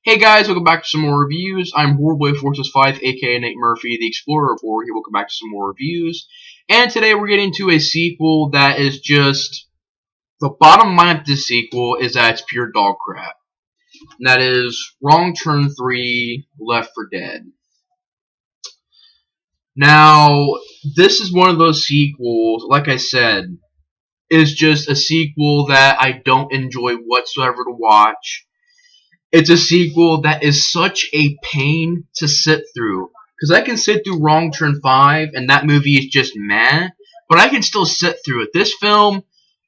Hey guys, welcome back to some more reviews. I'm Warboy Forces 5, aka Nate Murphy, the Explorer Report here. Welcome back to some more reviews. And today we're getting to a sequel that is just... The bottom line of this sequel is that it's pure dog crap. And that is Wrong Turn 3, Left 4 Dead. Now, this is one of those sequels, like I said, is just a sequel that I don't enjoy whatsoever to watch. It's a sequel that is such a pain to sit through. Because I can sit through Wrong Turn 5, and that movie is just meh. But I can still sit through it. This film,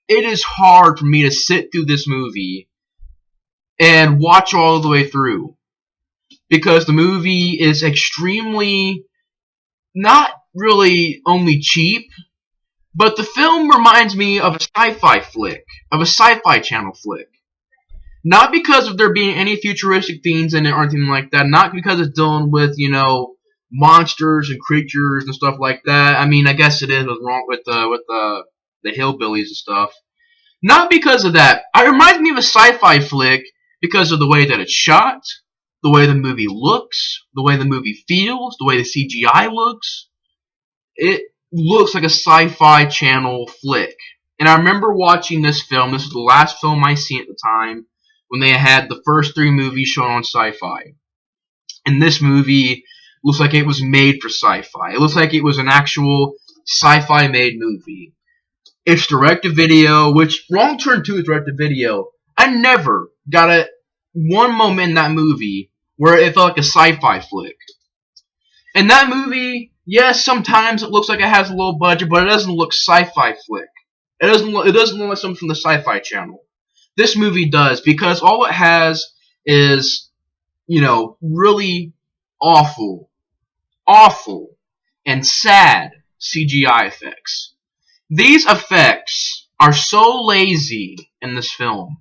it is hard for me to sit through this movie and watch all the way through. Because the movie is extremely, not really only cheap, but the film reminds me of a sci-fi flick. Of a sci-fi channel flick. Not because of there being any futuristic themes in it or anything like that. Not because it's dealing with, monsters and creatures and stuff like that. I mean, I guess it is with the hillbillies and stuff. Not because of that. It reminds me of a sci-fi flick because of the way that it's shot, the way the movie looks, the way the movie feels, the way the CGI looks. It looks like a sci-fi channel flick. And I remember watching this film. This is the last film I seen at the time, when they had the first 3 movies shown on Sci-Fi. And this movie looks like it was made for sci-fi. It looks like it was an actual sci-fi made movie. It's direct-to-video, which Wrong Turn 2 is direct-to-video. I never got one moment in that movie where it felt like a sci-fi flick. And that movie, yes, sometimes it looks like it has a low budget, but it doesn't look sci-fi flick. It doesn't look like something from the Sci-Fi Channel. This movie does, because all it has is, really awful, and sad CGI effects. These effects are so lazy in this film.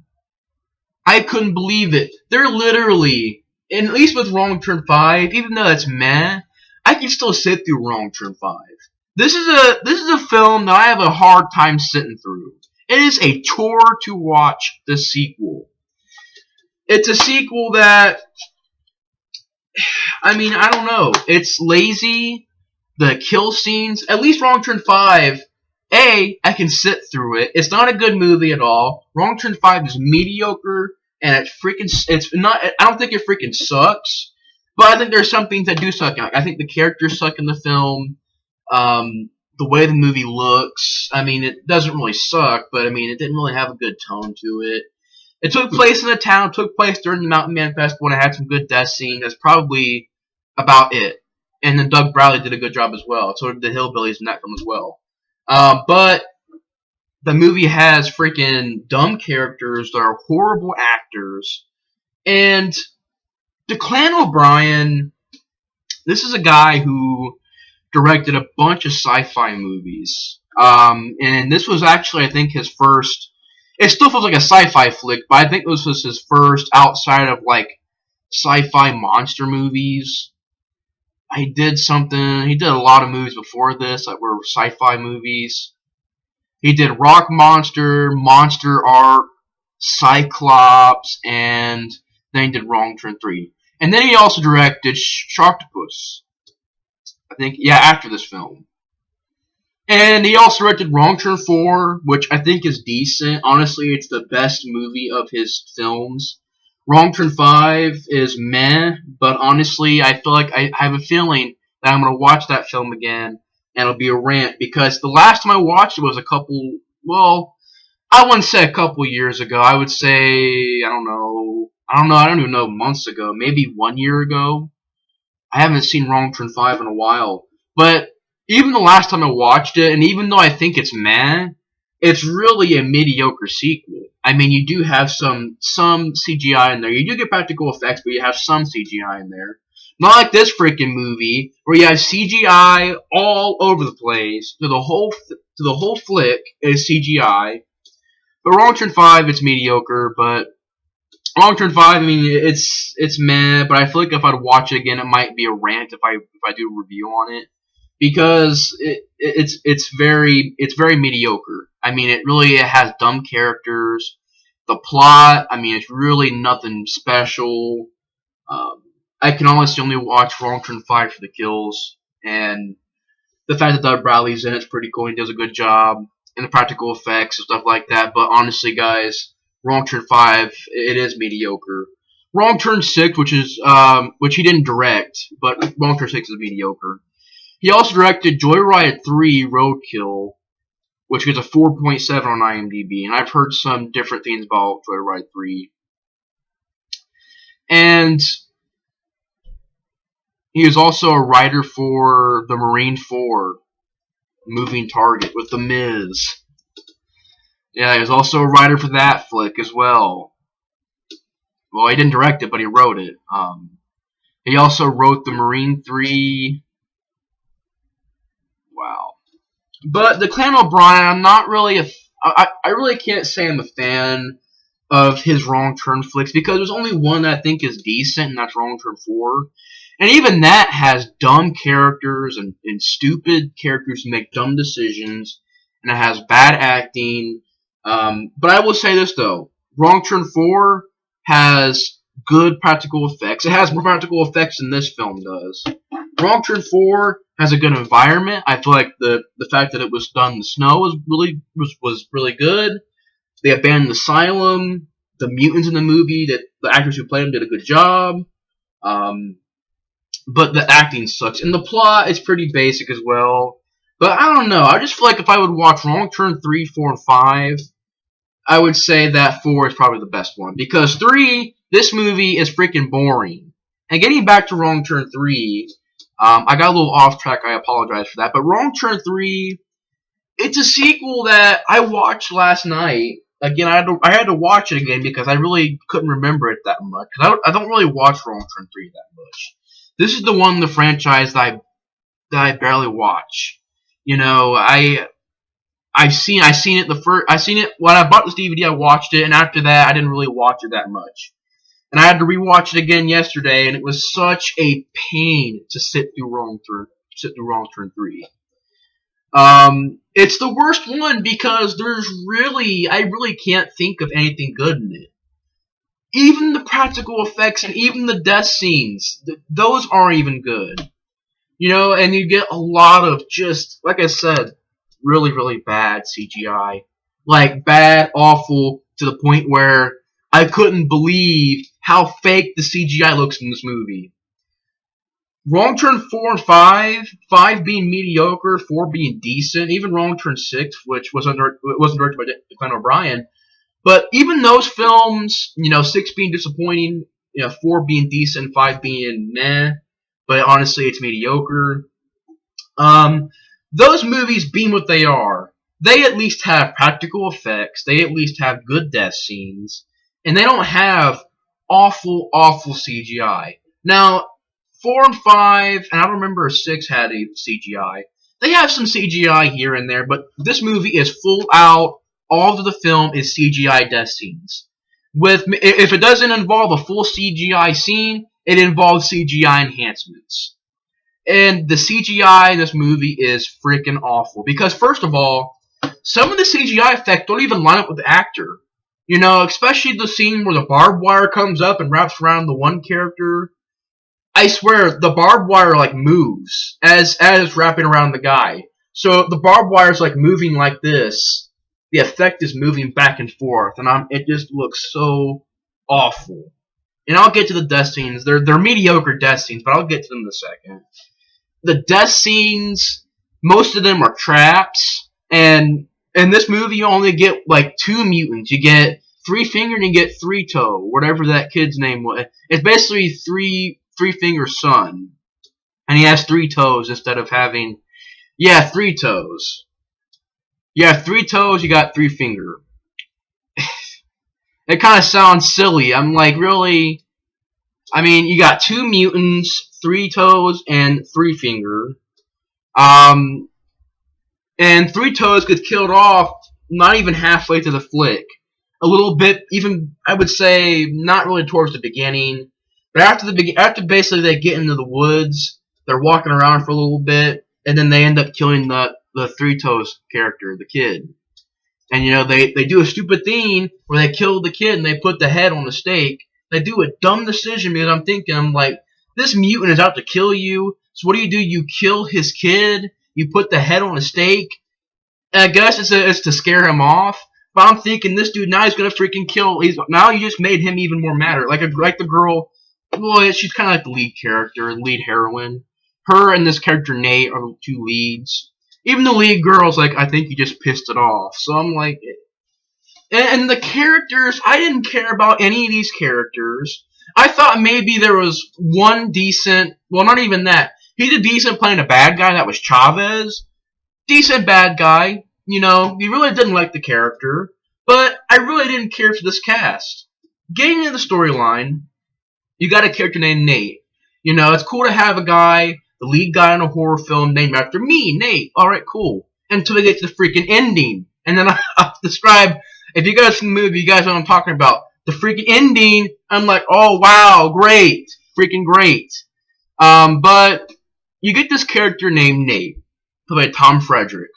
I couldn't believe it. They're literally, at least with Wrong Turn 5, even though it's meh, I can still sit through Wrong Turn 5. This is a film that I have a hard time sitting through. It is a chore to watch the sequel. It's a sequel that, I don't know. It's lazy. The kill scenes, at least Wrong Turn 5, I can sit through it. It's not a good movie at all. Wrong Turn 5 is mediocre, and it's not, I don't think it freaking sucks, but I think there's some things that do suck. I think the characters suck in the film. The way the movie looks, it doesn't really suck, but it didn't really have a good tone to it. It took place in a town, took place during the Mountain Man Festival, and it had some good death scenes. That's probably about it. And then Doug Bradley did a good job as well. So did the hillbillies in that film as well. But the movie has freaking dumb characters that are horrible actors. And Declan O'Brien, this is a guy who directed a bunch of sci-fi movies. And this was actually, I think, his first... It still feels like a sci-fi flick, but I think this was his first outside of, sci-fi monster movies. He did a lot of movies before this that were sci-fi movies. He did Rock Monster, Monster Ark, Cyclops, and then he did Wrong Turn 3. And then he also directed Sharktopus. I think, after this film. And he also directed Wrong Turn 4, which I think is decent. Honestly, it's the best movie of his films. Wrong Turn 5 is meh, but honestly, I feel like I have a feeling that I'm going to watch that film again, and it'll be a rant, because the last time I watched it was I wouldn't say a couple years ago. I would say, I don't even know, months ago, maybe 1 year ago. I haven't seen Wrong Turn 5 in a while. But even the last time I watched it, and even though I think it's meh, it's really a mediocre sequel. You do have some CGI in there. You do get practical effects, but you have some CGI in there. Not like this freaking movie, where you have CGI all over the place. The whole flick is CGI. But Wrong Turn 5, it's mediocre, but Wrong Turn 5, it's meh, but I feel like if I'd watch it again, it might be a rant if I do a review on it, because it's very mediocre. It has dumb characters. The plot, it's really nothing special. Um, I can honestly only watch Wrong Turn 5 for the kills, and the fact that Doug Bradley's in it's pretty cool. He does a good job, and the practical effects and stuff like that. But honestly, guys, Wrong Turn 5 it is mediocre. Wrong Turn 6, which he didn't direct, but Wrong Turn 6 is mediocre. He also directed Joyride 3 Roadkill, which gets a 4.7 on IMDb, and I've heard some different things about Joyride 3. And he is also a writer for The Marine 4, Moving Target, with The Miz. Yeah, he was also a writer for that flick as well. Well, he didn't direct it, but he wrote it. He also wrote The Marine 3. Wow. But the Clan O'Brien, I'm not really I really can't say I'm a fan of his Wrong Turn flicks, because there's only one that I think is decent, and that's Wrong Turn 4. And even that has dumb characters and stupid characters who make dumb decisions, and it has bad acting. But I will say this, though. Wrong Turn 4 has good practical effects. It has more practical effects than this film does. Wrong Turn 4 has a good environment. I feel like the fact that it was done in the snow was really good. The abandoned asylum, the mutants in the movie, that the actors who played them did a good job. But the acting sucks, and the plot is pretty basic as well. But I don't know. I just feel like if I would watch Wrong Turn 3, 4, and 5, I would say that 4 is probably the best one, because 3, this movie is freaking boring. And getting back to Wrong Turn 3, I got a little off track. I apologize for that. But Wrong Turn 3, it's a sequel that I watched last night. Again, I had to watch it again because I really couldn't remember it that much. I don't really watch Wrong Turn 3 that much. This is the one in the franchise that I barely watch. You know, I seen it when I bought this DVD. I watched it, and after that, I didn't really watch it that much. And I had to rewatch it again yesterday, and it was such a pain to sit through Wrong Turn 3. It's the worst one because I really can't think of anything good in it. Even the practical effects and even the death scenes, those aren't even good. You know, and you get a lot of just, like I said, really, really bad CGI. Like, bad, awful, to the point where I couldn't believe how fake the CGI looks in this movie. Wrong Turn 4 and 5 being mediocre, 4 being decent, even Wrong Turn 6, which wasn't directed by Glenn O'Brien. But even those films, 6 being disappointing, 4 being decent, 5 being meh, but honestly it's mediocre. Those movies being what they are, they at least have practical effects, they at least have good death scenes, and they don't have awful, awful CGI. Now, 4 and 5, and I don't remember if 6 had a CGI. They have some CGI here and there, but this movie is full out. All of the film is CGI death scenes. If it doesn't involve a full CGI scene, it involves CGI enhancements. And the CGI in this movie is freaking awful. Because first of all, some of the CGI effects don't even line up with the actor. Especially the scene where the barbed wire comes up and wraps around the one character. I swear, the barbed wire moves as it's wrapping around the guy. So the barbed wire is moving like this. The effect is moving back and forth, and it just looks so awful. And I'll get to the death scenes. They're mediocre death scenes, but I'll get to them in a second. The death scenes, most of them are traps, and in this movie you only get 2 mutants. You get 3-Finger and you get 3-Toe, whatever that kid's name was. It's basically Three-Finger Son, and he has 3 toes instead of having 3 toes. You have 3 toes, you got 3-Finger. It kind of sounds silly. I'm really? I mean, you got 2 mutants, 3 toes, and 3-Finger. And 3 toes gets killed off not even halfway through the flick. A little bit, even, I would say, not really towards the beginning. But after basically they get into the woods, they're walking around for a little bit, and then they end up killing the 3 Toes character, the kid. And they do a stupid thing where they kill the kid and they put the head on the stake, they do a dumb decision because I'm like, this mutant is out to kill you. So what do? You kill his kid. You put the head on a stake. And I guess it's to scare him off. But I'm thinking this dude now he's gonna freaking kill. Now you just made him even more madder. Like the girl. Well, she's kind of like the lead character, lead heroine. Her and this character Nate are the two leads. Even the lead girl's like, I think you just pissed it off. So I'm like, and the characters, I didn't care about any of these characters. I thought maybe there was one decent, well, not even that. He did decent playing a bad guy, that was Chavez. Decent bad guy. You really didn't like the character. But I really didn't care for this cast. Getting into the storyline, you got a character named Nate. It's cool to have a guy, the lead guy in a horror film named after me, Nate. Alright, cool. Until we get to the freaking ending. And then I'll describe, if you guys see the movie, you guys know what I'm talking about. The freaking ending, I'm like, oh wow, great. Freaking great. But you get this character named Nate, played by Tom Frederick.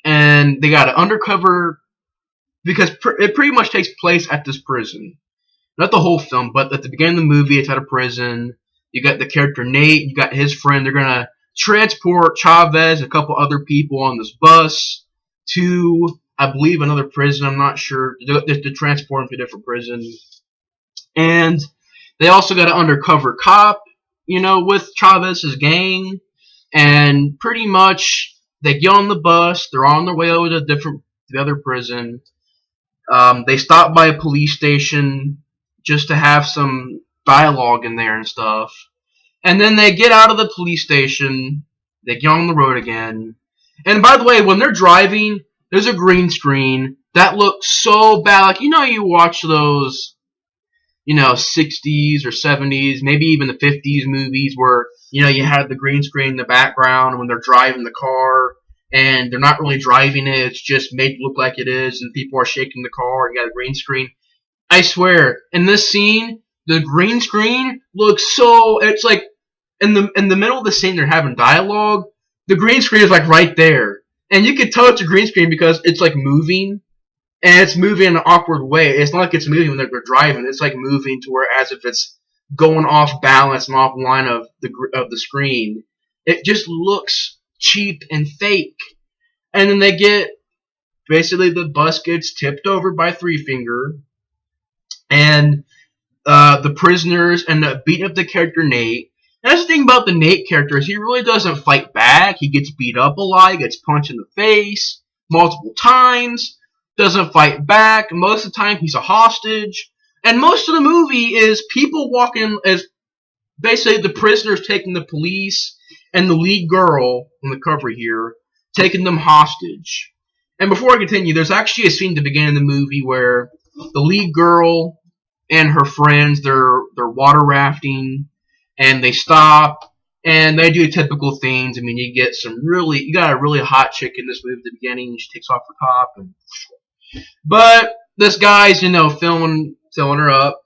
And they got an undercover, because it pretty much takes place at this prison. Not the whole film, but at the beginning of the movie, it's at a prison. You got the character Nate, you got his friend. They're gonna transport Chavez and a couple other people on this bus to, I believe, another prison. I'm not sure. To transport them to a different prison. And they also got an undercover cop, with Chavez's gang. And pretty much, they get on the bus. They're on their way over to the other prison. They stop by a police station just to have some dialogue in there and stuff. And then they get out of the police station. They get on the road again. And by the way, when they're driving, there's a green screen that looks so bad. Like, you watch those, 60s or 70s, maybe even the 50s movies where, you have the green screen in the background when they're driving the car. And they're not really driving it. It's just made to look like it is. And people are shaking the car. And you got a green screen. I swear, in this scene, the green screen looks so. It's like in the middle of the scene, they're having dialogue. The green screen is like right there, and you can tell it's a green screen because it's like moving, and it's moving in an awkward way. It's not like it's moving when they're driving. It's like moving to where as if it's going off balance and off line of the screen. It just looks cheap and fake. And then basically the bus gets tipped over by Three Finger. And the prisoners end up beating up the character Nate. And that's the thing about the Nate character is he really doesn't fight back. He gets beat up a lot. He gets punched in the face multiple times. Doesn't fight back. Most of the time he's a hostage. And most of the movie is people walking as basically the prisoners taking the police and the lead girl on the cover here taking them hostage. And before I continue, there's actually a scene at the beginning of the movie where the lead girl and her friends, they're water rafting, and they stop, and they do typical things. I mean, you got a really hot chick in this movie at the beginning. She takes off her top, but this guy's, filling her up,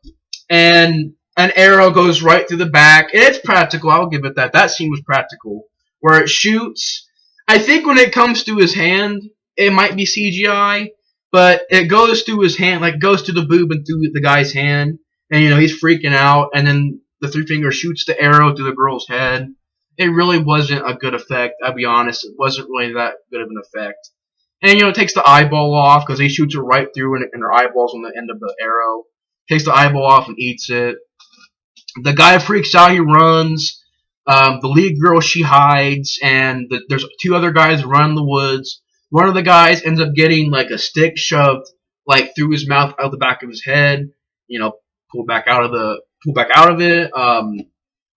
and an arrow goes right through the back. And it's practical, I'll give it that. That scene was practical, where it shoots. I think when it comes to his hand, it might be CGI. But it goes through his hand, like goes to the boob and through the guy's hand. And, he's freaking out. And then the Three Finger shoots the arrow through the girl's head. It really wasn't a good effect, I'll be honest. It wasn't really that good of an effect. And, it takes the eyeball off because he shoots her right through and her eyeball's on the end of the arrow. Takes the eyeball off and eats it. The guy freaks out, he runs. The lead girl, she hides. And there's two other guys running in the woods. One of the guys ends up getting like a stick shoved like through his mouth out the back of his head. Pulled back out of it.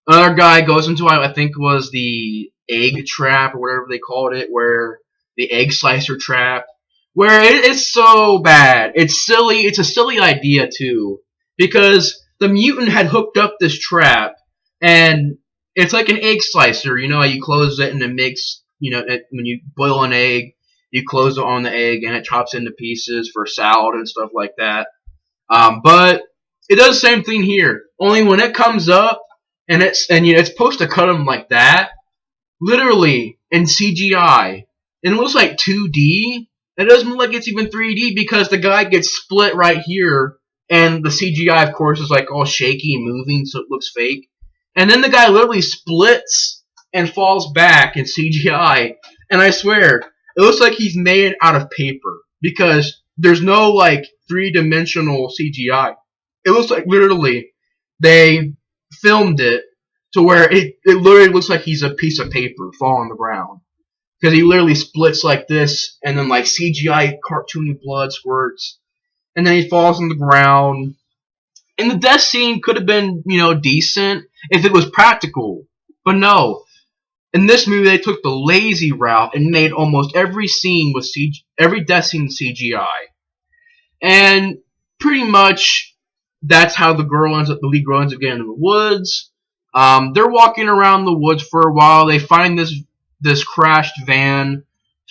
Another guy goes into I think it was the egg trap or whatever they called it, where the egg slicer trap, where it's so bad. It's silly. It's a silly idea too, because the mutant had hooked up this trap, and it's like an egg slicer. How you close it and it makes when you boil an egg. You close it on the egg and it chops into pieces for salad and stuff like that. But it does the same thing here. Only when it comes up and it's supposed to cut them like that, literally in CGI, and it looks like 2D. It doesn't look like it's even 3D because the guy gets split right here and the CGI, of course, is like all shaky and moving, so it looks fake. And then the guy literally splits and falls back in CGI, and I swear, it looks like he's made out of paper because there's no like 3-dimensional CGI. It looks like literally they filmed it to where it literally looks like he's a piece of paper falling on the ground. Because he literally splits like this, and then like CGI cartoony blood squirts, and then he falls on the ground. And the death scene could have been, decent if it was practical. But no. In this movie, they took the lazy route and made almost every scene with every death scene CGI. And pretty much that's how the lead girl ends up getting in the woods. They're walking around the woods for a while. They find this crashed van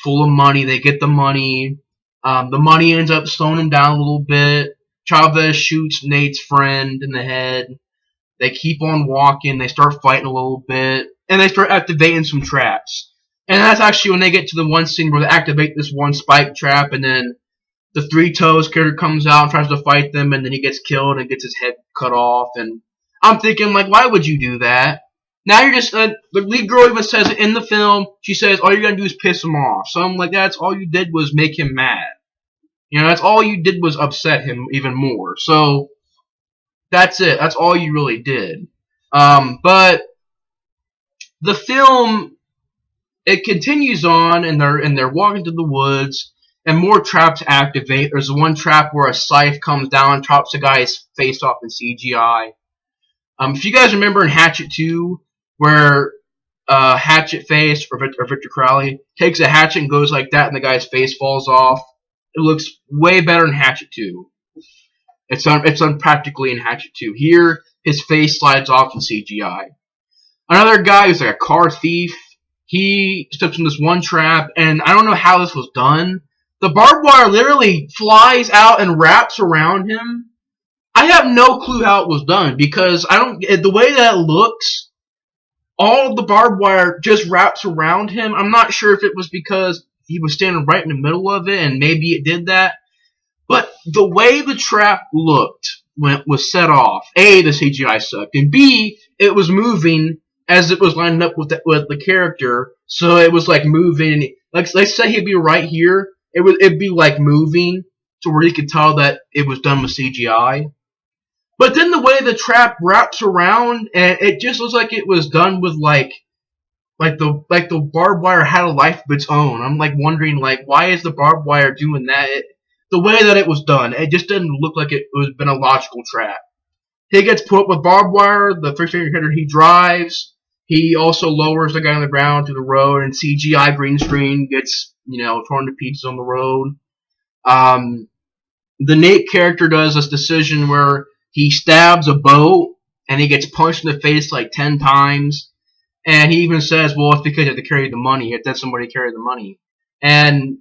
full of money. They get the money. The money ends up slowing them down a little bit. Chavez shoots Nate's friend in the head. They keep on walking. They start fighting a little bit. And they start activating some traps. And that's actually when they get to the one scene where they activate this one spike trap, and then the Three Toes character comes out and tries to fight them, and then he gets killed and gets his head cut off. And I'm thinking, like, why would you do that? Now you're just, the lead girl even says it in the film. She says, all you're going to do is piss him off. So I'm like, that's all you did was make him mad. That's all you did was upset him even more. So that's it. That's all you really did. But the film, it continues on, and they're walking through the woods, and more traps activate. There's one trap where a scythe comes down and chops a guy's face off in CGI. If you guys remember in Hatchet 2, where Hatchet Face or Victor Crowley takes a hatchet and goes like that, and the guy's face falls off, it looks way better in Hatchet 2. It's done practically in Hatchet 2. Here, his face slides off in CGI. Another guy who's like a car thief, he steps in this one trap, and I don't know how this was done. The barbed wire literally flies out and wraps around him. I have no clue how it was done, because the way that it looks, all of the barbed wire just wraps around him. I'm not sure if it was because he was standing right in the middle of it, and maybe it did that. But the way the trap looked when it was set off, A, the CGI sucked, and B, it was moving as it was lined up with the character, so it was like moving. Like, let's say he'd be right here, it'd be like moving to where you could tell that it was done with CGI. But then the way the trap wraps around, and it just looks like it was done with like the barbed wire had a life of its own. I'm like wondering, like, why is the barbed wire doing that? The way that it was done, it just didn't look like it was been a logical trap. He gets put up with barbed wire. The three-finger hitter, he drives. He also lowers the guy on the ground to the road, and CGI green screen gets torn to pieces on the road. The Nate character does this decision where he stabs a boat, and he gets punched in the face like 10 times. And he even says, well, it's because you have to carry the money. You have to have somebody carry the money. And,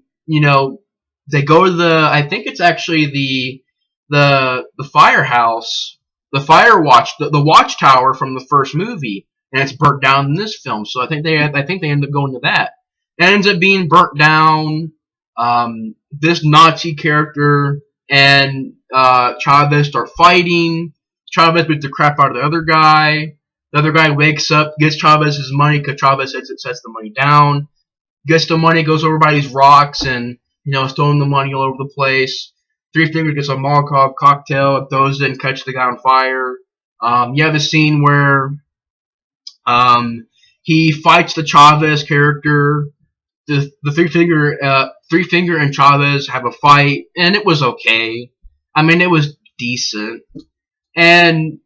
they go to I think it's actually the firehouse, the fire watch, the watchtower from the first movie, and it's burnt down in this film. So I think they end up going to that. It ends up being burnt down. This Nazi character and Chavez start fighting. Chavez beats the crap out of the other guy. The other guy wakes up, gets Chavez's money because Chavez sets the money down. Gets the money, goes over by these rocks, and is throwing the money all over the place. Three Finger gets a Molotov cocktail, throws it and catches the guy on fire. You have a scene where he fights the Chavez character. The Three Finger and Chavez have a fight, and it was okay. I mean, it was decent, and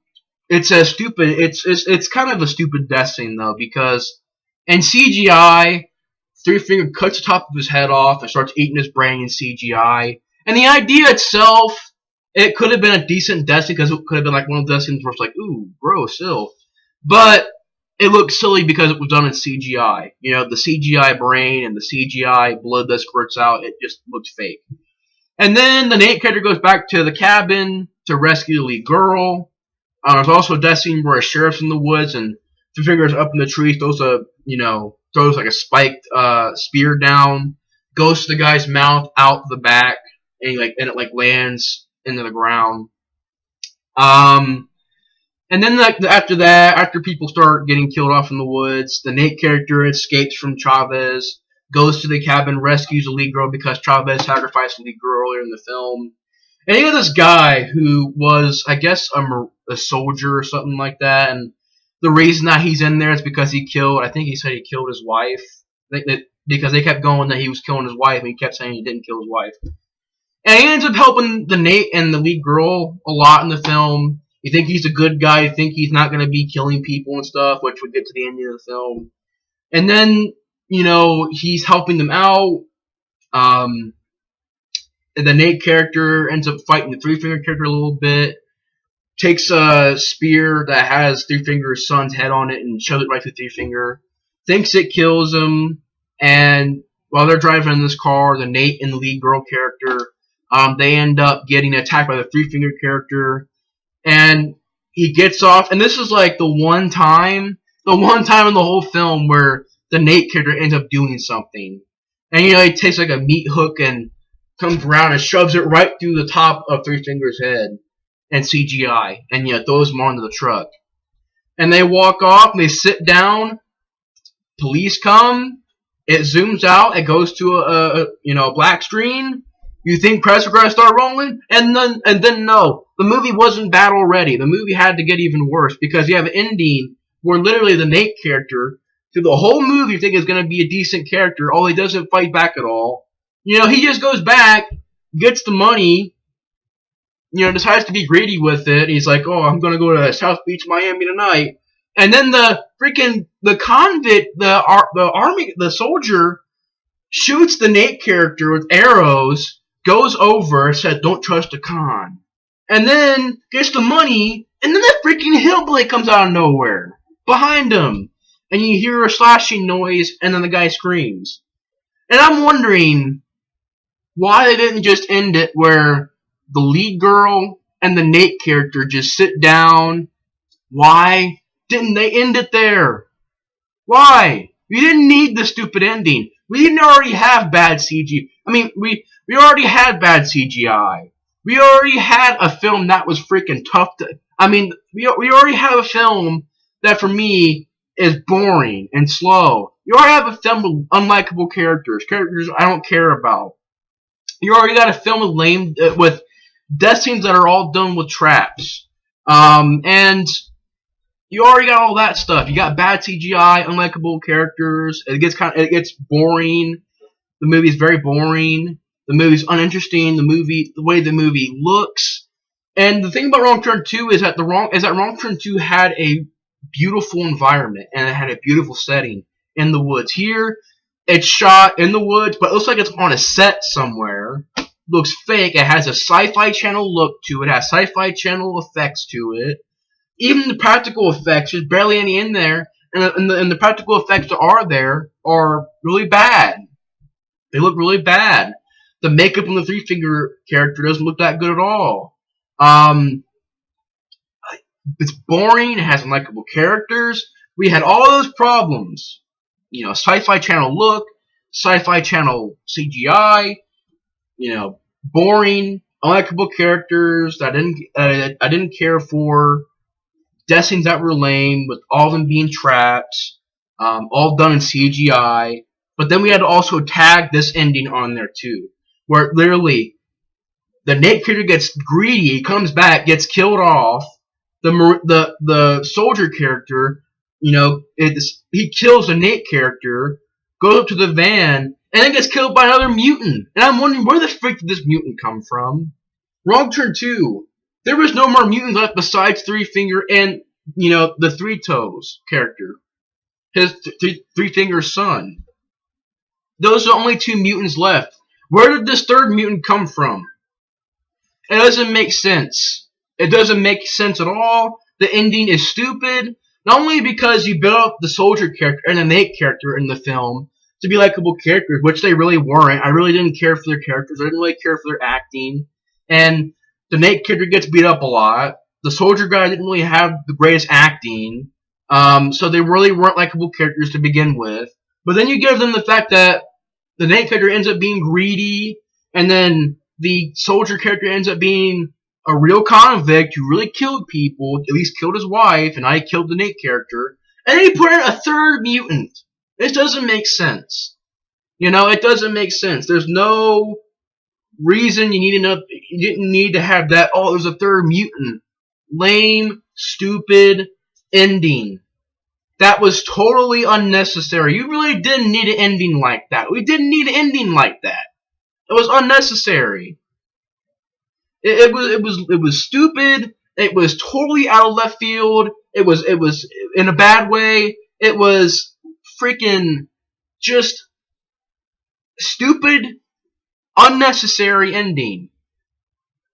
it's kind of a stupid death scene though, because in CGI, Three Finger cuts the top of his head off and starts eating his brain in CGI. And the idea itself, it could have been a decent death scene, because it could have been like one of the death scenes where it's like, ooh, gross, ill. But it looked silly because it was done in CGI. The CGI brain and the CGI blood that squirts out, it just looked fake. And then the Nate character goes back to the cabin to rescue the lead girl. There's also a death scene where a sheriff's in the woods and Three Fingers up in the tree, throws like a spiked spear down, goes to the guy's mouth out the back, and it lands into the ground. Um, and then like after that, after people start getting killed off in the woods, the Nate character escapes from Chavez, goes to the cabin, rescues a lead girl because Chavez sacrificed a lead girl earlier in the film. And you got this guy who was, I guess, a soldier or something like that, and the reason that he's in there is because I think he said he killed his wife. Because they kept going that he was killing his wife, and he kept saying he didn't kill his wife. And he ends up helping the Nate and the lead girl a lot in the film. You think he's a good guy, you think he's not going to be killing people and stuff, which would get to the end of the film. And then, he's helping them out. Um, the Nate character ends up fighting the Three Finger character a little bit. Takes a spear that has Three Finger's son's head on it and shoves it right through Three Finger. Thinks it kills him. And while they're driving in this car, the Nate and the lead girl character, they end up getting attacked by the Three Finger character. And he gets off. And this is like the one time in the whole film where the Nate character ends up doing something. And he takes like a meat hook and comes around and shoves it right through the top of Three Finger's head and CGI, and throws him onto the truck. And they walk off, and they sit down. Police come. It zooms out. It goes to a black screen. You think credits are gonna start rolling, and then no. The movie wasn't bad already. The movie had to get even worse because you have an ending where literally the Nate character, through the whole movie, you think is gonna be a decent character. He doesn't fight back at all. He just goes back, gets the money. Decides to be greedy with it. He's like, oh, I'm going to go to South Beach, Miami tonight. And then the convict, the soldier, shoots the Nate character with arrows, goes over, said, don't trust a con. And then gets the money, and then that freaking hillbilly comes out of nowhere, behind him. And you hear a slashing noise, and then the guy screams. And I'm wondering why they didn't just end it where the lead girl and the Nate character just sit down. Why didn't they end it there? Why? We didn't need the stupid ending. We didn't already have bad CG. I mean, we already had bad CGI. We already had a film that was freaking tough to... we already have a film that, for me, is boring and slow. You already have a film with unlikable characters I don't care about. You already got a film with death scenes that are all done with traps. And you already got all that stuff. You got bad CGI, unlikable characters. It gets boring. The movie's very boring. The movie's uninteresting. The way the movie looks. And the thing about Wrong Turn 2 is that Wrong Turn 2 had a beautiful environment and it had a beautiful setting in the woods. Here, it's shot in the woods, but it looks like it's on a set somewhere. Looks fake. It has a Sci-Fi Channel look to it. It has Sci-Fi Channel effects to it. Even the practical effects, there's barely any in there, and the practical effects that are there are really bad. They look really bad. The makeup on the Three Finger character doesn't look that good at all. It's boring. It has unlikable characters. We had all those problems. Sci-Fi Channel look, Sci-Fi Channel CGI. Boring, unlikable characters that I didn't care for. Death scenes that were lame, with all of them being traps, all done in CGI. But then we had to also tag this ending on there too, where literally the Nate character gets greedy, he comes back, gets killed off. The soldier character, he kills the Nate character, goes up to the van, and then gets killed by another mutant. And I'm wondering, where the frick did this mutant come from? Wrong Turn 2. There was no more mutants left besides Three Finger and, the Three Toes character. His Three Finger's son. Those are the only two mutants left. Where did this third mutant come from? It doesn't make sense. It doesn't make sense at all. The ending is stupid. Not only because you built up the soldier character and the Nate character in the film to be likable characters, which they really weren't. I really didn't care for their characters. I didn't really care for their acting. And the Nate character gets beat up a lot. The soldier guy didn't really have the greatest acting. So they really weren't likable characters to begin with. But then you give them the fact that the Nate character ends up being greedy, and then the soldier character ends up being a real convict who really killed people, at least killed his wife, and I killed the Nate character, and then he put in a third mutant. It doesn't make sense. You know, it doesn't make sense. There's no reason you didn't need to have that. Oh, there's a third mutant. Lame, stupid ending. That was totally unnecessary. You really didn't need an ending like that. We didn't need an ending like that. It was unnecessary. It was stupid. It was totally out of left field. It was in a bad way. It was freaking just stupid, unnecessary ending.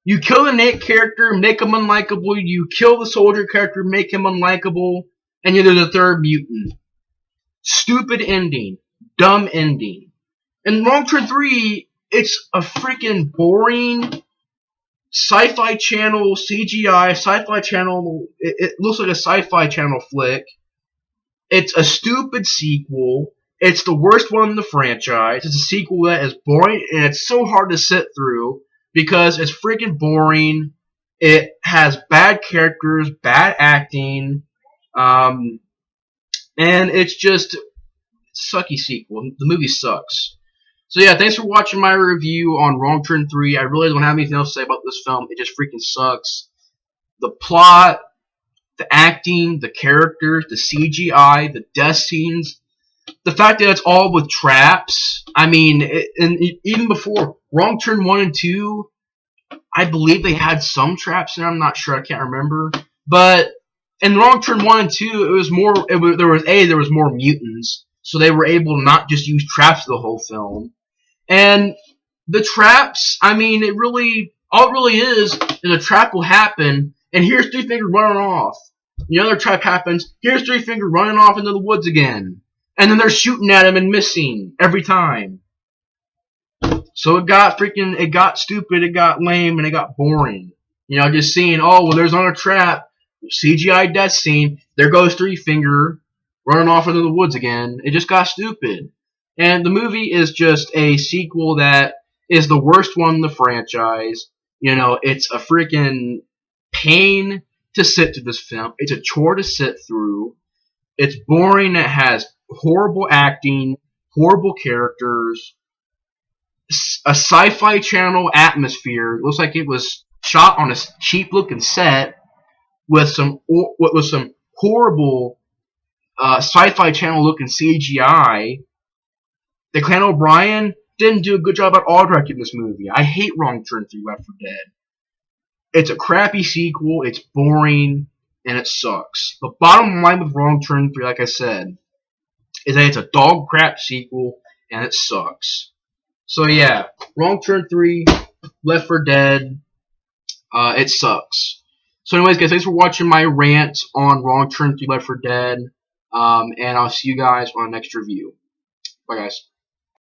You kill the Nate character, make him unlikable. You kill the soldier character, make him unlikable. And you're the third mutant. Stupid ending. Dumb ending. And Wrong Turn 3, it's a freaking boring Sci-Fi Channel CGI, Sci-Fi Channel, it looks like a Sci-Fi Channel flick. It's a stupid sequel. It's the worst one in the franchise. It's a sequel that is boring, and it's so hard to sit through because it's freaking boring. It has bad characters, bad acting, and it's just a sucky sequel. The movie sucks. So yeah, thanks for watching my review on Wrong Turn 3. I really don't have anything else to say about this film. It just freaking sucks. The plot, the acting, the characters, the CGI, the death scenes, the fact that it's all with traps. I mean, even before Wrong Turn 1 and 2, I believe they had some traps in there. I'm not sure. I can't remember. But in Wrong Turn 1 and 2, there was more mutants. So they were able to not just use traps the whole film. And the traps, I mean, all it really is a trap will happen, and here's Three Finger running off. The other trap happens, here's Three Finger running off into the woods again. And then they're shooting at him and missing every time. So it got stupid, it got lame, and it got boring. You know, just seeing, oh, well, there's on a trap, CGI death scene, there goes Three Finger running off into the woods again. It just got stupid. And the movie is just a sequel that is the worst one in the franchise. You know, it's a freaking pain to sit through this film. It's a chore to sit through. It's boring. It has horrible acting, horrible characters, a Sci-Fi Channel atmosphere. It looks like it was shot on a cheap-looking set with some horrible Sci-Fi Channel-looking CGI. The Clan O'Brien didn't do a good job at all directing this movie. I hate Wrong Turn 3 Left 4 Dead. It's a crappy sequel, it's boring, and it sucks. The bottom line with Wrong Turn 3, like I said, is that it's a dog crap sequel, and it sucks. So yeah, Wrong Turn 3, Left 4 Dead, it sucks. So anyways, guys, thanks for watching my rant on Wrong Turn 3, Left 4 Dead, and I'll see you guys on the next review. Bye, guys.